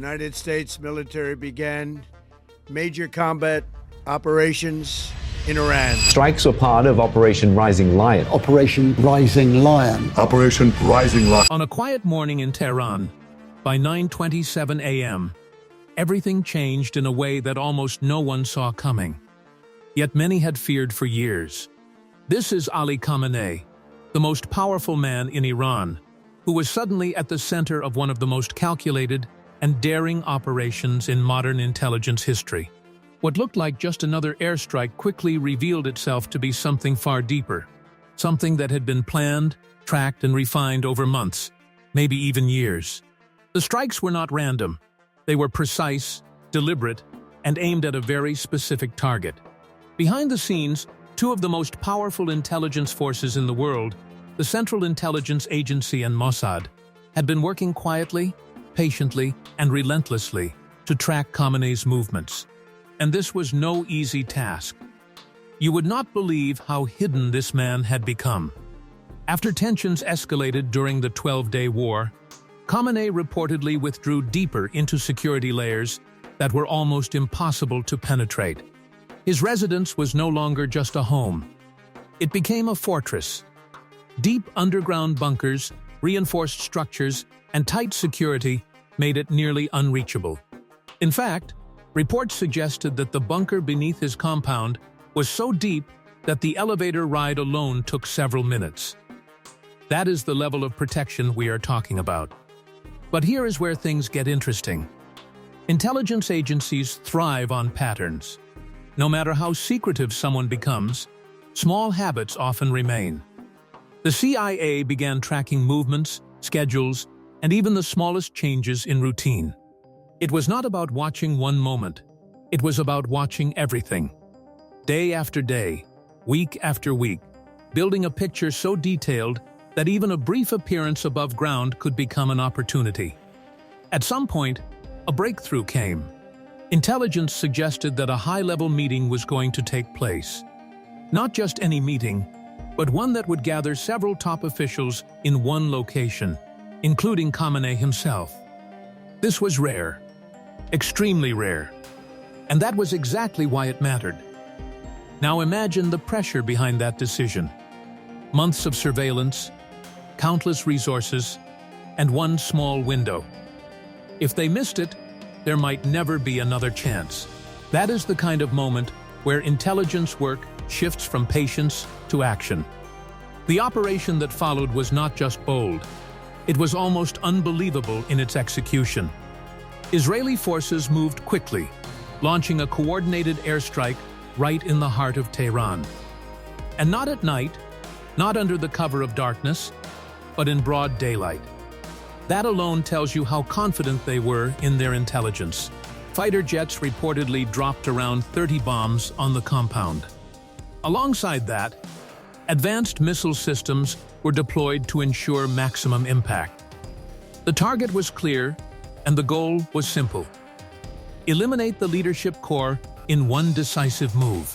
United States military began major combat operations in Iran. Strikes were part of Operation Rising Lion. Operation Rising Lion. Operation Rising Lion. On a quiet morning in Tehran, by 9:27 a.m., everything changed in a way that almost no one saw coming. Yet many had feared for years. This is Ali Khamenei, the most powerful man in Iran, who was suddenly at the center of one of the most calculated and daring operations in modern intelligence history. What looked like just another airstrike quickly revealed itself to be something far deeper, something that had been planned, tracked, and refined over months, maybe even years. The strikes were not random. They were precise, deliberate, and aimed at a very specific target. Behind the scenes, two of the most powerful intelligence forces in the world, the Central Intelligence Agency and Mossad, had been working quietly, patiently, and relentlessly to track Khamenei's movements. And this was no easy task. You would not believe how hidden this man had become. After tensions escalated during the 12-day war, Khamenei reportedly withdrew deeper into security layers that were almost impossible to penetrate. His residence was no longer just a home. It became a fortress. Deep underground bunkers, reinforced structures, and tight security made it nearly unreachable. In fact, reports suggested that the bunker beneath his compound was so deep that the elevator ride alone took several minutes. That is the level of protection we are talking about. But here is where things get interesting. Intelligence agencies thrive on patterns. No matter how secretive someone becomes, small habits often remain. The CIA began tracking movements, schedules, and even the smallest changes in routine. It was not about watching one moment. It was about watching everything. Day after day, week after week, building a picture so detailed that even a brief appearance above ground could become an opportunity. At some point, a breakthrough came. Intelligence suggested that a high-level meeting was going to take place. Not just any meeting, but one that would gather several top officials in one location, including Khamenei himself. This was rare, extremely rare, and that was exactly why it mattered. Now imagine the pressure behind that decision. Months of surveillance, countless resources, and one small window. If they missed it, there might never be another chance. That is the kind of moment where intelligence work shifts from patience to action. The operation that followed was not just bold. It was almost unbelievable in its execution. Israeli forces moved quickly, launching a coordinated airstrike right in the heart of Tehran. And not at night, not under the cover of darkness, but in broad daylight. That alone tells you how confident they were in their intelligence. Fighter jets reportedly dropped around 30 bombs on the compound. Alongside that, advanced missile systems were deployed to ensure maximum impact. The target was clear, and the goal was simple: eliminate the leadership core in one decisive move.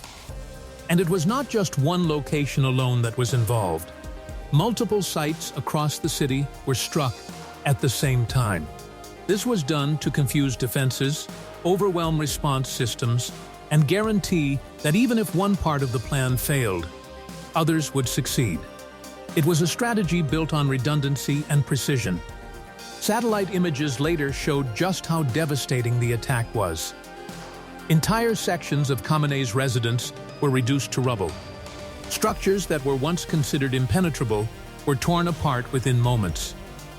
And it was not just one location alone that was involved. Multiple sites across the city were struck at the same time. This was done to confuse defenses, overwhelm response systems, and guarantee that even if one part of the plan failed, others would succeed. It was a strategy built on redundancy and precision. Satellite images later showed just how devastating the attack was. Entire sections of Khamenei's residence were reduced to rubble. Structures that were once considered impenetrable were torn apart within moments.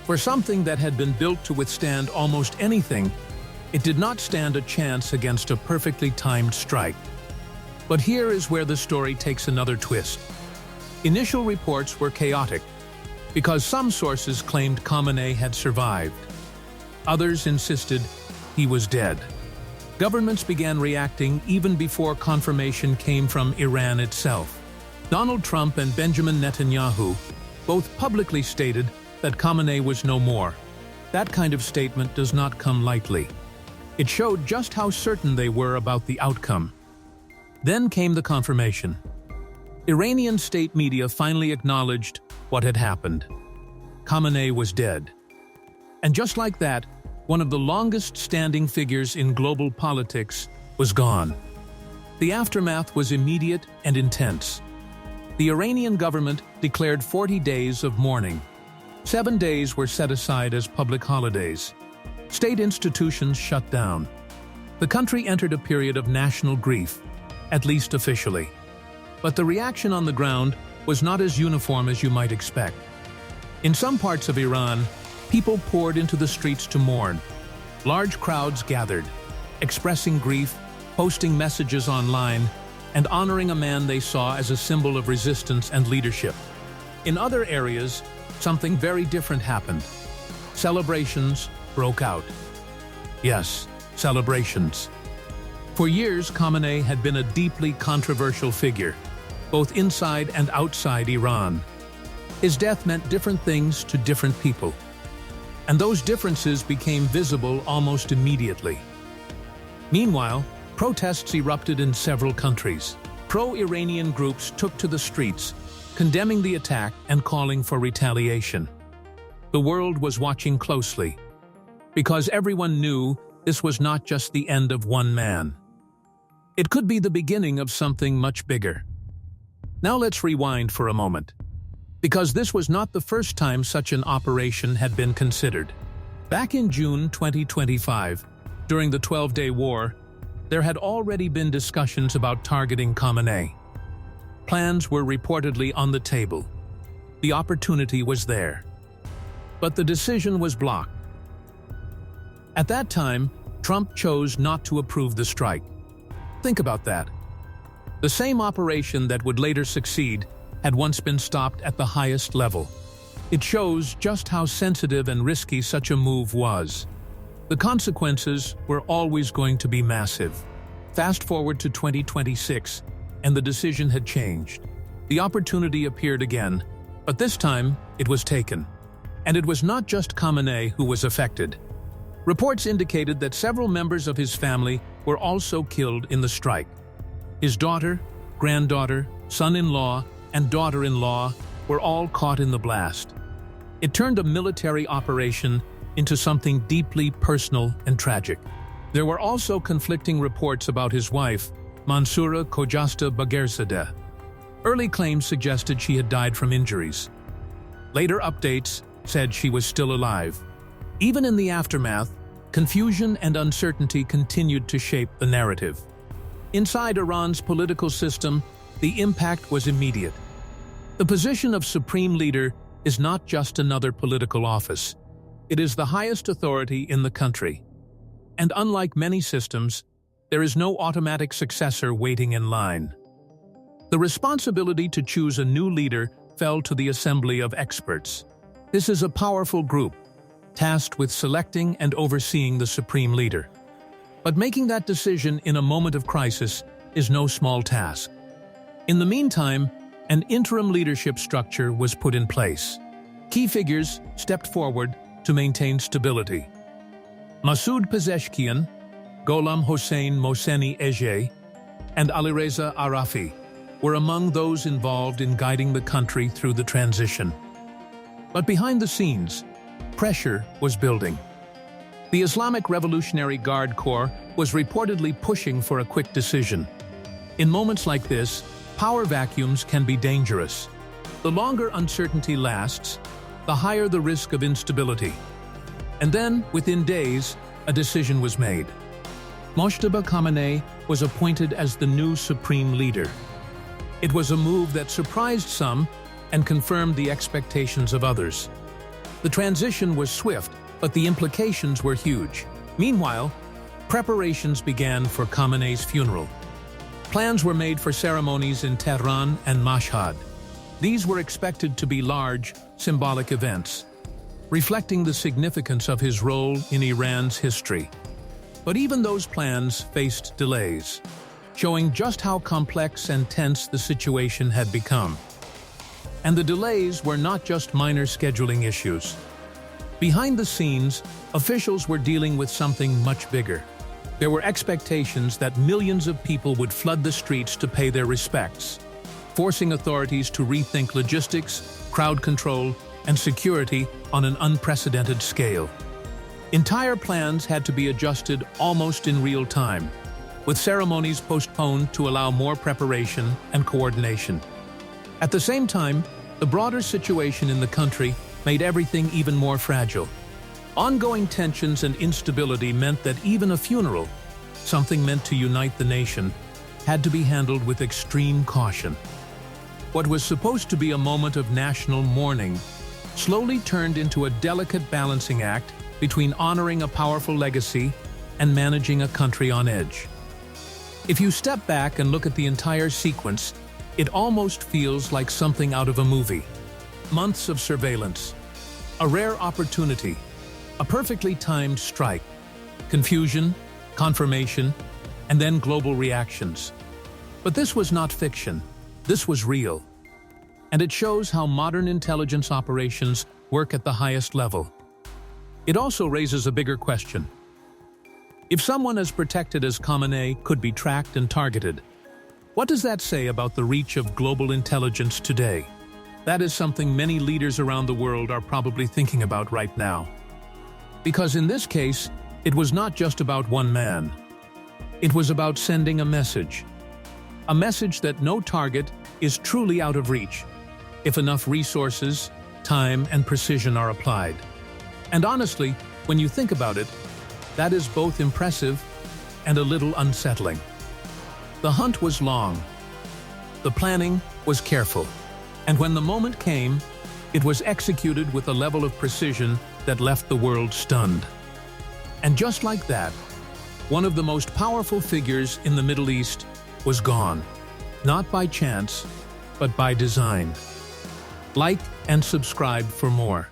For something that had been built to withstand almost anything, it did not stand a chance against a perfectly timed strike. But here is where the story takes another twist. Initial reports were chaotic, because some sources claimed Khamenei had survived. Others insisted he was dead. Governments began reacting even before confirmation came from Iran itself. Donald Trump and Benjamin Netanyahu both publicly stated that Khamenei was no more. That kind of statement does not come lightly. It showed just how certain they were about the outcome. Then came the confirmation. Iranian state media finally acknowledged what had happened. Khamenei was dead. And just like that, one of the longest-standing figures in global politics, was gone. The aftermath was immediate and intense. The Iranian government declared 40 days of mourning. 7 days were set aside as public holidays. State institutions shut down. The country entered a period of national grief, at least officially. But the reaction on the ground was not as uniform as you might expect. In some parts of Iran, people poured into the streets to mourn. Large crowds gathered, expressing grief, posting messages online, and honoring a man they saw as a symbol of resistance and leadership. In other areas, something very different happened. Celebrations broke out. Yes, celebrations. For years, Khamenei had been a deeply controversial figure, both inside and outside Iran. His death meant different things to different people, and those differences became visible almost immediately. Meanwhile, protests erupted in several countries. Pro-Iranian groups took to the streets, condemning the attack and calling for retaliation. The world was watching closely, because everyone knew this was not just the end of one man. It could be the beginning of something much bigger. Now let's rewind for a moment, because this was not the first time such an operation had been considered. Back in June 2025, during the 12-day war, there had already been discussions about targeting Khamenei. Plans were reportedly on the table. The opportunity was there. But the decision was blocked. At that time, Trump chose not to approve the strike. Think about that. The same operation that would later succeed had once been stopped at the highest level. It shows just how sensitive and risky such a move was. The consequences were always going to be massive. Fast forward to 2026, and the decision had changed. The opportunity appeared again, but this time it was taken. And it was not just Khamenei who was affected. Reports indicated that several members of his family were also killed in the strike. His daughter, granddaughter, son-in-law, and daughter-in-law were all caught in the blast. It turned a military operation into something deeply personal and tragic. There were also conflicting reports about his wife, Mansoura Khojasta Bagherzadeh. Early claims suggested she had died from injuries. Later updates said she was still alive. Even in the aftermath, confusion and uncertainty continued to shape the narrative. Inside Iran's political system, the impact was immediate. The position of supreme leader is not just another political office. It is the highest authority in the country. And unlike many systems, there is no automatic successor waiting in line. The responsibility to choose a new leader fell to the assembly of experts. This is a powerful group, tasked with selecting and overseeing the supreme leader. But making that decision in a moment of crisis is no small task. In the meantime, an interim leadership structure was put in place. Key figures stepped forward to maintain stability. Masoud Pezeshkian, Gholam Hossein Mohseni Ejei, and Alireza Arafi were among those involved in guiding the country through the transition. But behind the scenes, pressure was building. The Islamic Revolutionary Guard Corps was reportedly pushing for a quick decision. In moments like this, power vacuums can be dangerous. The longer uncertainty lasts, the higher the risk of instability. And then, within days, a decision was made. Mojtaba Khamenei was appointed as the new supreme leader. It was a move that surprised some and confirmed the expectations of others. The transition was swift, but the implications were huge. Meanwhile, preparations began for Khamenei's funeral. Plans were made for ceremonies in Tehran and Mossad. These were expected to be large, symbolic events, reflecting the significance of his role in Iran's history. But even those plans faced delays, showing just how complex and tense the situation had become. And the delays were not just minor scheduling issues. Behind the scenes, officials were dealing with something much bigger. There were expectations that millions of people would flood the streets to pay their respects, forcing authorities to rethink logistics, crowd control, and security on an unprecedented scale. Entire plans had to be adjusted almost in real time, with ceremonies postponed to allow more preparation and coordination. At the same time, the broader situation in the country made everything even more fragile. Ongoing tensions and instability meant that even a funeral, something meant to unite the nation, had to be handled with extreme caution. What was supposed to be a moment of national mourning slowly turned into a delicate balancing act between honoring a powerful legacy and managing a country on edge. If you step back and look at the entire sequence, it almost feels like something out of a movie. Months of surveillance, a rare opportunity, a perfectly timed strike, confusion, confirmation, and then global reactions. But this was not fiction. This was real. And it shows how modern intelligence operations work at the highest level. It also raises a bigger question. If someone as protected as Khamenei could be tracked and targeted, what does that say about the reach of global intelligence today? That is something many leaders around the world are probably thinking about right now. Because in this case, it was not just about one man. It was about sending a message. A message that no target is truly out of reach, if enough resources, time, and precision are applied. And honestly, when you think about it, that is both impressive and a little unsettling. The hunt was long. The planning was careful. And when the moment came, it was executed with a level of precision that left the world stunned. And just like that, one of the most powerful figures in the Middle East was gone. Not by chance, but by design. Like and subscribe for more.